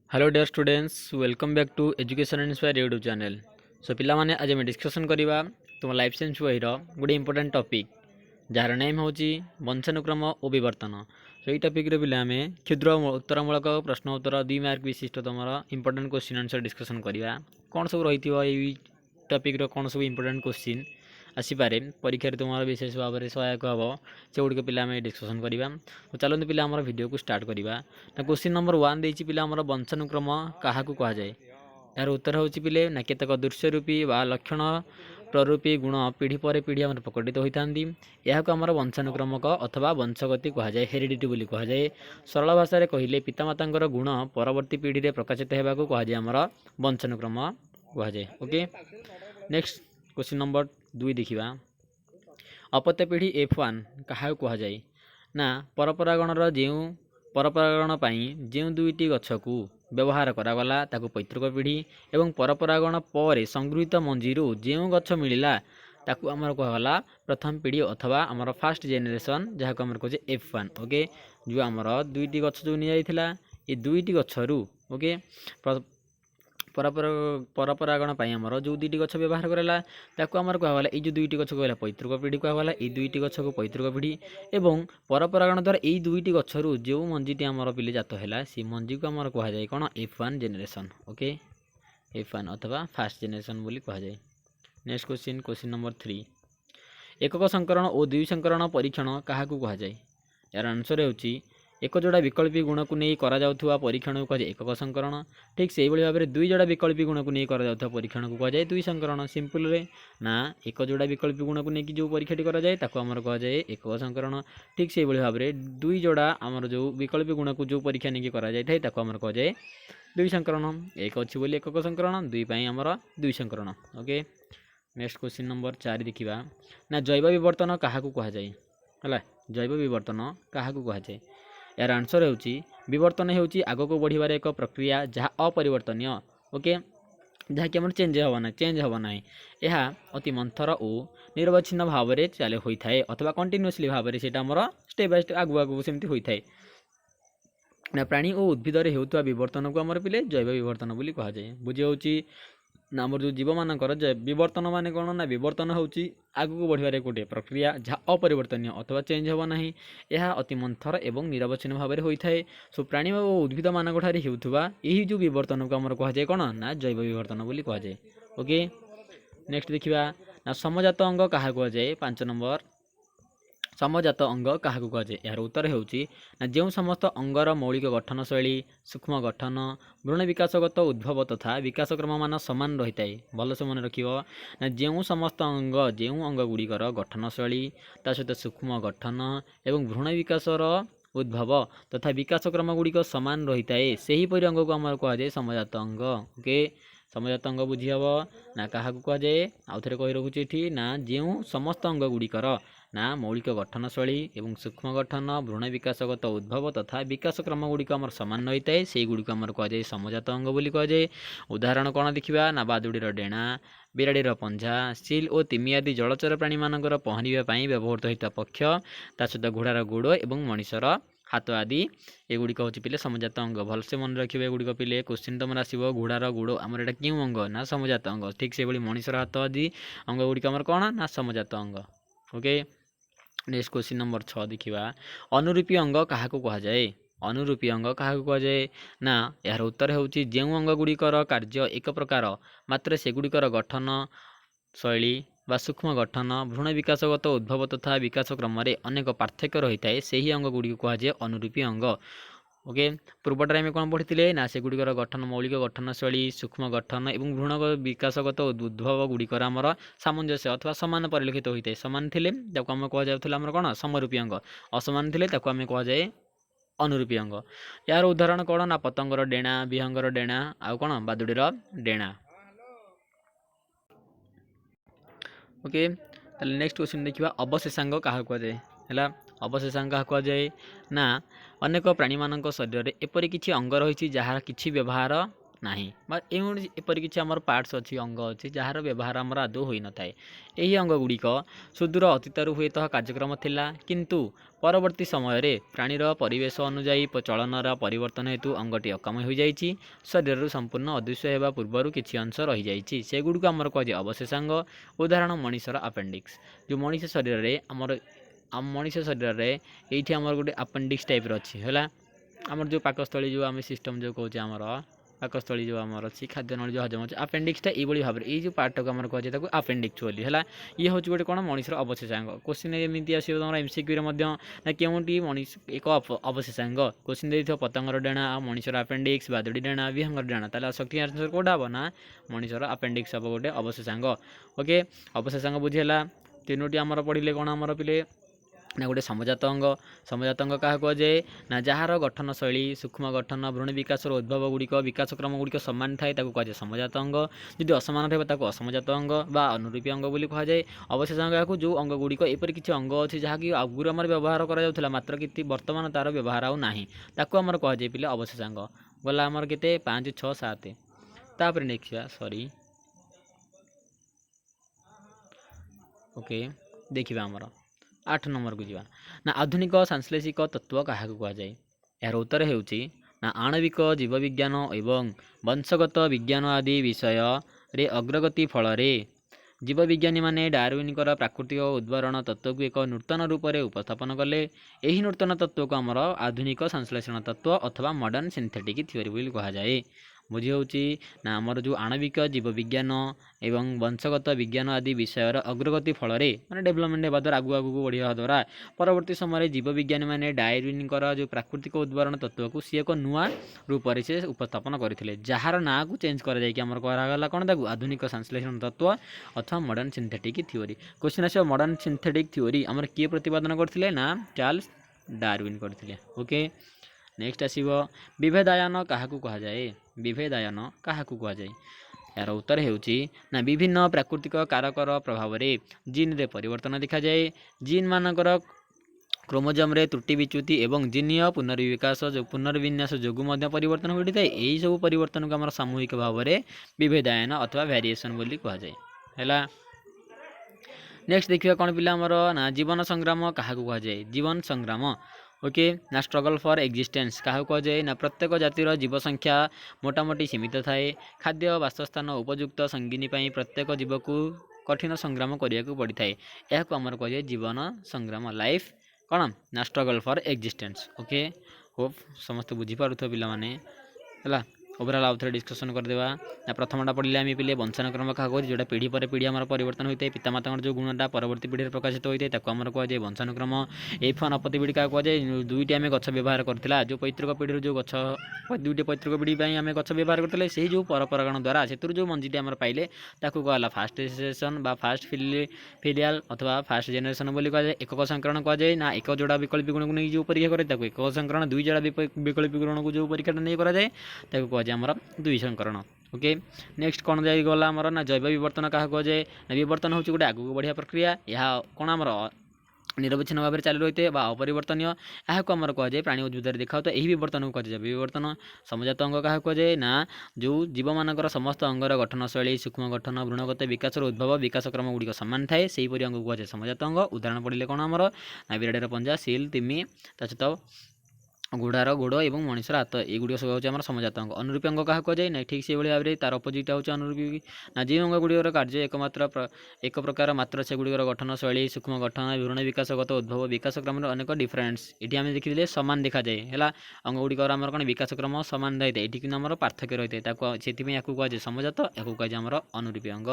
Hello dear students welcome back to education inspire YouTube channel. So पिला माने आज हम डिस्कशन करवा तुम लाइफ साइंस बही गोटे इंपोर्टेंट टॉपिक जार नेम हूँ वंशानुक्रम और विवर्तन। सो ये टॉपिक रे पिला आमे क्षुद्र उत्तरमूलक प्रश्न उत्तर 2 मार्क विशिष्ट तुम इंपोर्टेंट क्वेश्चन आंसर डिस्कशन करवा कौन सब रही टॉपिक रो कौन सब इंपोर्टेंट क्वेश्चन आसीपे परीक्षा तुम विशेष भाव में सहायक हम से गुड़िक पिला डिस्कसन करवा। तो चलते पिला वीडियो को स्टार्ट करवा। क्वेश्चन नंबर 1 देती पिला वंशानुक्रम क्या कहुए यार उत्तर हूँ पिले ना केतक दृश्य रूपी व लक्षण प्ररूपी गुण पीढ़ी पर पीढ़ी आम प्रकटित होता यह वंशानुक्रमक अथवा वंशगति कहुए हेरिडिटी बोली कहुए। सरल भाषा में कहले पितामाता गुण परवर्ती पीढ़ी में प्रकाशित होगा कहुए आमर वंशानुक्रम कहुए। ओके नेक्स्ट क्वेश्चन नंबर 2 देखा अपत्य पीढ़ी F1 क्या कहुए ना परपरागणर जो परपरागण जो दुईटी गछ को व्यवहार करागला ताकू पैतृक पीढ़ी एवं परपरागण पर संगृहीत मंजीरू जो गछ मिलला ताकू आमर कहला प्रथम पीढ़ी अथवा आमर फास्ट जेनेरेशन जहाँ को आम कहे F1। ओके जो आमर दुईटी गछ जो नि जाइथिला ये दुईटी गछरू ओके परपरागण आमर जो दुईटी गछ व्यवहार कराला ताकू आमर कहला ये जो दुईटी गछ कहला पैतृक पीढ़ी कहला ये दुईटी गछ को पैतृक पीढ़ी एवं परपरागण द्वारा यही दुईटी गछरू जो मंजीटी आमर पिले जात है सी मंजी को आमर कहुए कौन F1 जेनेरेशन। ओके F1 अथवा फास्ट जेनेरेशन बोली कहुए। नेक्स्ट क्वेश्चन क्वेश्चन नंबर 3 एकक संकरण और द्वि संकरण परीक्षण क्या कहुए यार आंसर होची एक जोड़ा विकल्पी गुण को नहीं करा जाउथुवा परीक्षण को कहुए एकक संकरण। ठीक से भाव में दुई जोड़ा विकल्पी गुण को नहीं करा जाउथुवा परीक्षण को कहुए द्वि संकरण। सिंपल रे ना एक जोड़ा विकल्पी गुण को लेकिन जो परीक्षाटी कराए ताको आमर कहुए एकक संकरण। ठीक से भाव में दुई जोड़ा आमर जो विकल्पी गुण को जो परीक्षा नहीं कराए ताको आमर कहुए द्वि संकरण। एक अच्छी बोली एकक संकरण दुई आमर द्वि संकरण। ओके नेक्स्ट क्वेश्चन नंबर 4 देखा ना जैव विवर्तन क्या कहुए है जैव विवर्तन क्या कहुए यार आंसर होची विवर्तन होची आग को बढ़िबार एक प्रक्रिया जहाँ अपरिवर्तनीय। ओके जहाँकि आम चेंज हम ना यह अति मंथर और निरवच्छिन्न भाव में चले होता है अथवा कंटिन्यूअसली भाव में सेटा आमर स्टेप बाय स्टेप आगु आगु सेमती होता है ना प्राणी और उद्भिद होता विवर्तन को आमर पिले जैव विवर्तन बोली कहुए। बुझी होची ना आमर जो जीव मानकर विवर्तन माने कौन ना विवर्तन होची आगू बढ़िबार गोटे प्रक्रिया जहाँ अपरिवर्तनीय अथवा चेंज हम ना यह अति मंथर एवं निरवच्छिन्न भाव में होता है। सो प्राणी और उद्भिद मानक ठारे होउथुवा यही जो विवर्तन को आमर कहुए कौन ना जैव विवर्तन बोली कहुए। ओके नेक्स्ट देखा ना समजात अंग क्या कहुए 5 नंबर समजात अंग क्या कहुए यार उत्तर होची ना जो समस्त अंगर मौलिक गठन शैली सूक्ष्म गठन भ्रूण विकासगत उद्भव तथा विकासक्रम मान सामान रही है। भलसे मन रख ना जो समस्त अंग जो अंग गुड़िकर गठन शैली ता सहित सूक्ष्म गठन एवं भ्रूण विकासर उद्भव तथा विकासक्रम गुड़िक सामान रही है से हीपरि अंग को आम कहुए समजात अंग। ओके समजात अंग बुझी हम ना क्या कहुए आउ थे कही रखुची ये ना जो समस्त अंग गुड़िकर ना मौलिक गठन शैली एवं सूक्ष्म गठन भ्रूण विकासगत उद्भव तथा विकासक्रम गुड़िक आमर सामान रही है से गुड़िक आमर कहुए समजात अंग बोली कहुए। उदाहरण कौन देखा ना बादुड़ीर डेणा बिराड़ीर पंजा सील और तिमी आदि जलचर प्राणी मानकर पहरवा व्यवहृत होता पक्ष ता सहित घोड़ार गोड़ और मनीषर हाथ आदि एगुड़िक हूँ पिले समजात अंग। भलसे मन रखिए एगुड़िक पिले क्वेश्चन तुम आसो घोड़ार गोड़ आमर एटा क्यों अंग ना समजात अंग। ठीक से मनीषर हाथ आदि अंग गुड़िक आमर कौन ना समजात अंग। ओके नेक्स्ट क्वेश्चन नंबर 6 देखा अनुरूपी अंग क्या कहुए अनुरूपी अंग क्या कहुए ना यार उत्तर होची जो अंग गुड़िकर कार्य एक प्रकार मात्र सेगुड़िकर गठन शैली बा सूक्ष्म गठन भ्रूण विकासगत उद्भव तथा विकासक्रम अनेक पार्थक्य रही है से ही अंग गुड़ी कहुए अनुरूपी अंग। ओके पूर्वटारे आम कौन पढ़ी ना सेगुड़िकर गठन मौलिक गठन शैली सूक्ष्म गठन और भ्रूण विकासगत उद्भव गुड़िकर आमर सामंजस्य अथवा सामान परिलक्षित होता है। सामान थे आम कहुला कौन समरूपी अंग असमान थे आम कहुए अनुरूपी अंग। यार उदाहरण कौन ना पतंगर डेणा विहंगर डेणा आउ कौन बादुड़ीर डेणा। ओके नेक्स्ट क्वेश्चन देखा अवशेषांग क्या कहुए है अवशेषांग क्या कहुए ना अनेक प्राणी मान शरीर में एपरी किसी अंग रही जहाँ किसी व्यवहार ନାହିଁ ବା ଏପରି କିଛି ଆମର ପାର୍ଟସ୍ ଅଛି ଅଙ୍ଗ ଅଛି ଯାହାର ବ୍ୟବହାର ଆମର ଆଦୌ ହୋଇନଥାଏ। ଏହି ଅଙ୍ଗ ଗୁଡ଼ିକ ସୁଦୂର ଅତୀତରୁ ହୁଏତ କାର୍ଯ୍ୟକ୍ରମ ଥିଲା, କିନ୍ତୁ ପରବର୍ତ୍ତୀ ସମୟରେ ପ୍ରାଣୀର ପରିବେଶ ଅନୁଯାୟୀ ଚଳନର ପରିବର୍ତ୍ତନ ହେତୁ ଅଙ୍ଗଟି ଅକାମ ହୋଇଯାଇଛି। ଶରୀରରୁ ସମ୍ପୂର୍ଣ୍ଣ ଅଦୃଶ୍ୟ ହେବା ପୂର୍ବରୁ କିଛି ଅଂଶ ରହିଯାଇଛି, ସେଗୁଡ଼ିକୁ ଆମର କୁହାଯାଏ ଅବଶେଷାଙ୍ଗ। ଉଦାହରଣ ମଣିଷର ଆପେଣ୍ଡିକ୍ସ। ଯେଉଁ ମଣିଷ ଶରୀରରେ ଏଇଠି ଆମର ଗୋଟେ ଆପେଣ୍ଡିକ୍ସ ଟାଇପ୍ର ଅଛି ହେଲା। ଆମର ଯେଉଁ ପାକସ୍ଥଳୀ ଯେଉଁ ଆମେ ସିଷ୍ଟମ୍ ଯେଉଁ କହୁଛେ ଆମର ପାକସ୍ଥଳୀ ଯେଉଁ ଆମର ଅଛି ଖାଦ୍ୟନଳୀ ଯେଉଁ ହଜମ ଅଛି ଆପେଣ୍ଡିକ୍ସଟା ଏଇଭଳି ଭାବରେ ଏଇ ଯେଉଁ ପାର୍ଟଟାକୁ ଆମର କୁହାଯାଏ ତାକୁ ଆପେଣ୍ଡିକ୍ସ ବୋଲି ହେଲା। ଇଏ ହେଉଛି ଗୋଟେ କ'ଣ ମଣିଷର ଅବଶେଷାଙ୍ଗ। କୋଶ୍ଚିନ୍ ଏମିତି ଆସିବ ତମର MCQରେ ମଧ୍ୟ ନା କେଉଁଠି ମଣିଷ ଏକ ଅବଶେଷାଙ୍ଗ। କୋଶ୍ଚିନ୍ ଦେଇଥିବ ପତଙ୍ଗର ଡେଣା ଆଉ ମଣିଷର ଆପେଣ୍ଡିକ୍ସ, ବାଦୁଡ଼ି ଡେଣା, ବିହଙ୍ଗର ଡେଣା, ତାହେଲେ ସଠିକ୍ ଆନ୍ସର୍ କେଉଁଟା ହେବ ନା ମଣିଷର ଆପେଣ୍ଡିକ୍ସ ହେବ ଗୋଟେ ଅବଶେଷାଙ୍ଗ। ଓକେ, ଅବଶେଷାଙ୍ଗ ବୁଝି ହେଲା। ତିନୋଟି ଆମର ପଢ଼ିଲେ କ'ଣ ଆମର ପିଲେ ନା ଗୋଟେ ସମଜାତ ଅଙ୍ଗ। ସମଜାତ ଅଙ୍ଗ କାହାକୁ କୁହାଯାଏ ନା ଯାହାର ଗଠନ ଶୈଳୀ, ସୂକ୍ଷ୍ମ ଗଠନ, ଭ୍ରୂଣ ବିକାଶର ଉଦ୍ଭବ ଗୁଡ଼ିକ, ବିକାଶ କ୍ରମ ଗୁଡ଼ିକ ସମାନ ଥାଏ ତାକୁ କୁହାଯାଏ ସମଜାତ ଅଙ୍ଗ। ଯଦି ଅସମାନ ରହିବ ତାକୁ ଅସମଜାତ ଅଙ୍ଗ ବା ଅନୁରୂପୀ ଅଙ୍ଗ ବୋଲି କୁହାଯାଏ। ଅବଶେଷାଙ୍ଗ କାହାକୁ ଯେଉଁ ଅଙ୍ଗ ଗୁଡ଼ିକ ଏପରି କିଛି ଅଙ୍ଗ ଅଛି ଯାହାକି ଆଗରୁ ଆମର ବ୍ୟବହାର କରାଯାଉଥିଲା ମାତ୍ର କିଛି ବର୍ତ୍ତମାନ ତାର ବ୍ୟବହାର ଆଉ ନାହିଁ, ତାକୁ ଆମର କୁହାଯାଏ ପିଲେ ଅବଶେଷାଙ୍ଗ। ଗଲା ଆମର କେତେ 5, 6, 7। ତାପରେ ଦେଖିବା ଓକେ ଦେଖିବା ଆମର 8 ନମ୍ବରକୁ ଯିବା ନା ଆଧୁନିକ ସାଂଶ୍ଳେଷିକ ତତ୍ତ୍ୱ କାହାକୁ କୁହାଯାଏ। ଏହାର ଉତ୍ତର ହେଉଛି ନା ଆଣବିକ ଜୀବବିଜ୍ଞାନ ଏବଂ ବଂଶଗତ ବିଜ୍ଞାନ ଆଦି ବିଷୟରେ ଅଗ୍ରଗତି ଫଳରେ ଜୀବବିଜ୍ଞାନୀମାନେ ଡାରୱିନଙ୍କର ପ୍ରାକୃତିକ ଉଦ୍ଭରଣ ତତ୍ତ୍ୱକୁ ଏକ ନୂତନ ରୂପରେ ଉପସ୍ଥାପନ କଲେ। ଏହି ନୂତନ ତତ୍ତ୍ୱକୁ ଆମର ଆଧୁନିକ ସଂଶ୍ଳେଷଣ ତତ୍ତ୍ୱ ଅଥବା ମଡର୍ଣ୍ଣ ସିନ୍ଥେଟିକ୍ ଥିଓରି ବୋଲି କୁହାଯାଏ। ବୁଝି ହେଉଛି ନା ଆମର ଯେଉଁ ଆଣବିକ ଜୀବବିଜ୍ଞାନ ଏବଂ ବଂଶଗତ ବିଜ୍ଞାନ ଆଦି ବିଷୟର ଅଗ୍ରଗତି ଫଳରେ ମାନେ ଡେଭଲପମେଣ୍ଟ ହେବା ଦ୍ୱାରା ଆଗକୁ ବଢ଼ିବା ଦ୍ୱାରା ପରବର୍ତ୍ତୀ ସମୟରେ ଜୀବବିଜ୍ଞାନୀମାନେ ଡାରୱିନଙ୍କର ଯେଉଁ ପ୍ରାକୃତିକ ଉଦ୍ଭରଣ ତତ୍ତ୍ୱକୁ ସିଏ ଏକ ନୂଆ ରୂପରେ ସେ ଉପସ୍ଥାପନ କରିଥିଲେ, ଯାହାର ନାଁକୁ ଚେଞ୍ଜ କରାଯାଇକି ଆମର କରାଗଲା କ'ଣ ତାକୁ ଆଧୁନିକ ସଂଶ୍ଳେଷଣ ତତ୍ତ୍ୱ ଅଥବା ମଡର୍ଣ୍ଣ ସିନ୍ଥେଟିକ୍ ଥିଓରି। କ୍ୱେଶ୍ଚିନ୍ ଆସିବ ମଡର୍ଣ୍ଣ ସିନ୍ଥେଟିକ୍ ଥିଓରି ଆମର କିଏ ପ୍ରତିପାଦନ କରିଥିଲେ ନା ଚାର୍ଲସ ଡାରୱିନ କରିଥିଲେ। ଓକେ, ନେକ୍ସଟ ଆସିବ ବିଭେଦାୟନ କାହାକୁ କୁହାଯାଏ। ବିଭେଦାୟନ କାହାକୁ କୁହାଯାଏ? ଏହାର ଉତ୍ତର ହେଉଛି ନା ବିଭିନ୍ନ ପ୍ରାକୃତିକ କାରକର ପ୍ରଭାବରେ ଜିନ୍ରେ ପରିବର୍ତ୍ତନ ଦେଖାଯାଏ। ଜିନ୍ ମାନଙ୍କର କ୍ରୋମୋଜୋମ୍ରେ ତ୍ରୁଟି ବିଚ୍ୟୁତି ଏବଂ ଜିନୀୟ ପୁନର୍ବିନ୍ୟାସ ଯୋଗୁଁ ମଧ୍ୟ ପରିବର୍ତ୍ତନ ଘଟିଥାଏ। ଏହିସବୁ ପରିବର୍ତ୍ତନକୁ ଆମର ସାମୂହିକ ଭାବରେ ବିଭେଦାୟନ ଅଥବା ଭ୍ୟାରିଏସନ୍ ବୋଲି କୁହାଯାଏ ହେଲା। ନେକ୍ସଟ ଦେଖିବା କ'ଣ ପିଲା ଆମର ନା ଜୀବନ ସଂଗ୍ରାମ କାହାକୁ କୁହାଯାଏ। ଜୀବନ ସଂଗ୍ରାମ ଓକେ ନା ଷ୍ଟ୍ରଗଲ୍ ଫର୍ ଏକ୍ଜିଷ୍ଟେନ୍ସ କାହାକୁ କୁହାଯାଏ ନା ପ୍ରତ୍ୟେକ ଜାତିର ଜୀବ ସଂଖ୍ୟା ମୋଟାମୋଟି ସୀମିତ ଥାଏ। ଖାଦ୍ୟ, ବାସସ୍ଥାନ, ଉପଯୁକ୍ତ ସଙ୍ଗିନୀ ପାଇଁ ପ୍ରତ୍ୟେକ ଜୀବକୁ କଠିନ ସଂଗ୍ରାମ କରିବାକୁ ପଡ଼ିଥାଏ। ଏହାକୁ ଆମର କୁହାଯାଏ ଜୀବନ ସଂଗ୍ରାମ, ଲାଇଫ୍ କ'ଣ ନା struggle for existence. Okay, Hope ସମସ୍ତେ ବୁଝିପାରୁଥିବ ପିଲାମାନେ ହେଲା। ଓଭରାଲ୍ ଆଉ ଥରେ ଡିସ୍କସନ୍ କରିଦେବା ନା ପ୍ରଥମଟା ପଢ଼ିଲେ ଆମେ ପିଲେ ବଂଶାନୁକ୍ରମ କାହାକୁ କୁହାଯାଏ, ଯେଉଁଟା ପିଢ଼ି ପରେ ପିଢ଼ି ଆମର ପରିବର୍ତ୍ତନ ହୋଇଥାଏ। ପିତାମାତାଙ୍କର ଯେଉଁ ଗୁଣଟା ପରବର୍ତ୍ତୀ ପିଢ଼ିରେ ପ୍ରକାଶିତ ହୋଇଥାଏ ତାକୁ ଆମର କୁହାଯାଏ ବଂଶାନୁକ୍ରମ। F1 ଅପତ୍ୟ ପିଢ଼ି କାହାକୁ କୁହାଯାଏ, ଦୁଇଟି ଆମେ ଗଛ ବ୍ୟବହାର କରିଥିଲା ଯେଉଁ ପୈତୃକ ପିଢ଼ିରୁ ଯେଉଁ ଗଛ ଦୁଇଟି ପୈତୃକ ପିଢ଼ି ପାଇଁ ଆମେ ଗଛ ବ୍ୟବହାର କରିଥିଲେ ସେହି ଯେଉଁ ପରପରାଗଣ ଦ୍ୱାରା ସେଥିରୁ ଯେଉଁ ମଞ୍ଜିଟି ଆମର ପାଇଲେ ତାକୁ କୁହାଗଲା ଫାଷ୍ଟ ଜେନେରେସନ୍ ବା ଫାଷ୍ଟ ଫିଲିଆଲ୍ ଅଥବା ଫାଷ୍ଟ ଜେନେରେସନ୍ ବୋଲି କୁହାଯାଏ। ଏକକ ସଂକରଣ କୁହାଯାଏ ନା ଏକ ଯୋଡ଼ା ବିକଳ୍ପୀ ଗୁଣକୁ ନେଇ ଯେଉଁ ପରୀକ୍ଷା କରେ ତାକୁ ଏକକ ସଂକରଣ। ଦୁଇ ଯୋଡ଼ା ବିକଳ୍ପୀ ଗୁଣକୁ ଯେଉଁ ପରୀକ୍ଷାଟା ନେଇ କରାଯାଏ ତାକୁ କୁହାଯାଏ ଆମର ଦୁଇ ସଂକରଣ। ଓକେ, ନେକ୍ସଟ କ'ଣ ଯାଇଗଲା ଆମର ନା ଜୈବ ବିବର୍ତ୍ତନ କାହାକୁ କୁହାଯାଏ ନା ବିବର୍ତ୍ତନ ହେଉଛି ଗୋଟେ ଆଗକୁ ବଢ଼ିବା ପ୍ରକ୍ରିୟା। ଏହା କ'ଣ ଆମର ନିରବଚ୍ଛିନ୍ନ ଭାବରେ ଚାଲୁ ରହିଥାଏ ବା ଅପରିବର୍ତ୍ତନୀୟ। ଏହାକୁ ଆମର କୁହାଯାଏ ପ୍ରାଣୀ ଉଦ୍ଭିଦରେ ଦେଖାଉଥିବା ଏହି ବିବର୍ତ୍ତନକୁ କୁହାଯାଏ ଜୈବ ବିବର୍ତ୍ତନ। ସମଜାତ ଅଙ୍ଗ କାହାକୁ କୁହାଯାଏ ନା ଯେଉଁ ଜୀବମାନଙ୍କର ସମସ୍ତ ଅଙ୍ଗର ଗଠନ ଶୈଳୀ, ସୂକ୍ଷ୍ମ ଗଠନ, ଭ୍ରୂଣଗତ ବିକାଶର ଉଦ୍ଭବ, ବିକାଶ କ୍ରମ ଗୁଡ଼ିକ ସମାନ ଥାଏ ସେହିପରି ଅଙ୍ଗକୁ କୁହାଯାଏ ସମଜାତ ଅଙ୍ଗ। ଉଦାହରଣ ପଡ଼ିଲେ କ'ଣ ଆମର ନା ବିରାଡ଼ିର ପଞ୍ଜା, ସିଲ୍, ତିମି, ତା ସହିତ ଘୋଡ଼ାର ଗୋଡ଼ ଏବଂ ମଣିଷର ହାତ ଏଗୁଡ଼ିକ ସବୁ ହେଉଛି ଆମର ସମଜାତ ଅଙ୍ଗ। ଅନୁରୂପୀ ଅଙ୍ଗ କାହାକୁ କୁହାଯାଏ ନା ଠିକ୍ ସେହିଭଳି ଭାବରେ ତାର ଅପୋଜିଟ୍ ହେଉଛି ଅନୁରୂପୀ ନା ଯେଉଁ ଅଙ୍ଗ ଗୁଡ଼ିକର କାର୍ଯ୍ୟ ଏକ ପ୍ରକାର ମାତ୍ର ସେଗୁଡ଼ିକର ଗଠନ ଶୈଳୀ, ସୂକ୍ଷ୍ମ ଗଠନ, ଭ୍ରୂଣ ବିକାଶଗତ ଉଦ୍ଭବ, ବିକାଶ କ୍ରମରେ ଅନେକ ଡିଫରେନ୍ସ ଏଠି ଆମେ ଦେଖିଥିଲେ ସମାନ ଦେଖାଯାଏ ହେଲା। ଅଙ୍ଗ ଗୁଡ଼ିକର ଆମର କ'ଣ ବିକାଶ କ୍ରମ ସମାନ ରହିଥାଏ, ଏଠି କିନ୍ତୁ ଆମର ପାର୍ଥକ୍ୟ ରହିଥାଏ ତାକୁ ସେଥିପାଇଁ ୟାକୁ କୁହାଯାଏ ସମଜାତ, ୟାକୁ କୁହାଯାଏ ଆମର ଅନୁରୂପୀ ଅଙ୍ଗ।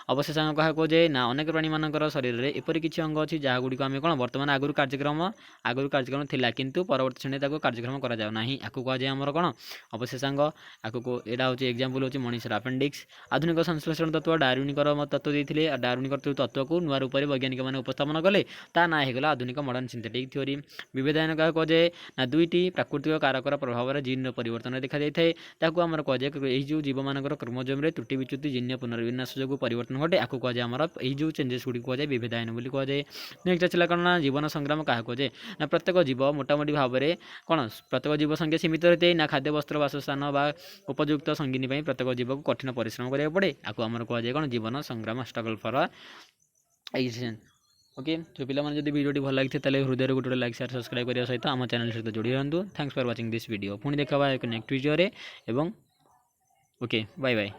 ଅବଶେଷାଙ୍ଗ କାହାକୁ କୁହାଯାଏ ନା ଅନେକ ପ୍ରାଣୀମାନଙ୍କର ଶରୀରରେ ଏପରି କିଛି ଅଙ୍ଗ ଅଛି ଯାହା ଗୁଡ଼ିକ ଆମେ କ'ଣ ବର୍ତ୍ତମାନ ଆଗରୁ କାର୍ଯ୍ୟକ୍ରମ ଥିଲା କିନ୍ତୁ ପରବର୍ତ୍ତୀ ଶ୍ରେଣୀରେ ତାକୁ କାର୍ଯ୍ୟକ୍ରମ କରାଯାଉ ନାହିଁ, ୟାକୁ କୁହାଯାଏ ଆମର କ'ଣ ଅବଶେଷାଙ୍ଗ। ଏଇଟା ହେଉଛି ଏକ୍ଜାମ୍ପଲ୍ ହେଉଛି ମଣିଷର ଆପେଣ୍ଡିକ୍ସ। ଆଧୁନିକ ସଂଶ୍ଳେଷଣ ତତ୍ତ୍ୱ ଡାରୱିନଙ୍କର ତତ୍ତ୍ୱ ଦେଇଥିଲେ। ଡାରୱିନଙ୍କର ତତ୍ତ୍ୱକୁ ନୂଆ ରୂପରେ ବୈଜ୍ଞାନିକମାନେ ଉପସ୍ଥାପନ କଲେ, ତା ନାଁ ହେଇଗଲା ଆଧୁନିକ ମଡର୍ଣ୍ଣ ସିନ୍ଥେଟିକ୍ ଥିଓରି। ବିଭେଦାୟନ କାହାକୁ କୁହାଯାଏ ନା ଦୁଇଟି ପ୍ରାକୃତିକ କାରକର ପ୍ରଭାବରେ ଜିନ୍ର ପରିବର୍ତ୍ତନ ଦେଖାଯାଇଥାଏ, ତାକୁ ଆମର କୁହାଯାଏ ଏହି ଯେଉଁ ଜୀବମାନଙ୍କର କ୍ରୋମୋଜୋମ୍ରେ ତ୍ରୁଟି ବିଚ୍ୟୁତି ଜିନୀୟ ପୁନର୍ବିନ୍ୟାସ ଯୋଗୁଁ ପରିବର୍ତ୍ତନ ଘଟେ ୟାକୁ କୁହାଯାଏ ଆମର ଏହି ଯେଉଁ ଚେଞ୍ଜେସ୍ ଗୁଡ଼ିକୁ କୁହାଯାଏ ବିଭେଦାୟନ ବୋଲି କୁହାଯାଏ। ନେକ୍ସଟ ଆସିଲା କ'ଣ ନା ଜୀବନ ସଂଗ୍ରାମ କାହାକୁ କୁହାଯାଏ ନା ପ୍ରତ୍ୟେକ ଜୀବ ମୋଟାମୋଟି ଭାବରେ କ'ଣ ପ୍ରତ୍ୟେକ ଜୀବ ସଂଖ୍ୟା ସୀମିତ ରହିଥାଏ ନା ଖାଦ୍ୟ ବସ୍ତ୍ର ବାସସ୍ଥାନ ବା ଉପଯୁକ୍ତ ସଙ୍ଗିନୀ ପାଇଁ ପ୍ରତ୍ୟେକ ଜୀବକୁ କଠିନ ପରିଶ୍ରମ କରିବାକୁ ପଡ଼େ। ଆକୁ ଆମର କୁହାଯାଏ କ'ଣ ଜୀବନ ସଂଗ୍ରାମ ଷ୍ଟ୍ରଗଲ୍ ଫର ଏକ୍ସିଷ୍ଟେନ୍ସ। ଓକେ, ତ ପିଲାମାନେ ଯଦି ଭିଡ଼ିଓଟି ଭଲ ଲାଗିଥାଏ ତାହେଲେ ହୃଦୟରୁ ଗୋଟେ ଲାଇକ୍ ସେୟାର ସବସ୍କ୍ରାଇବ୍ କରିବା ସହିତ ଆମ ଚ୍ୟାନେଲ୍ ସହିତ ଯୋଡ଼ି ରହନ୍ତୁ। Thanks for watching this video. ପୁଣି ଦେଖା ହେବା ଏକ ନେକ୍ସଟ ଭିଡ଼ିଓରେ ଏବଂ ଓକେ ବାଏ ବାଏ।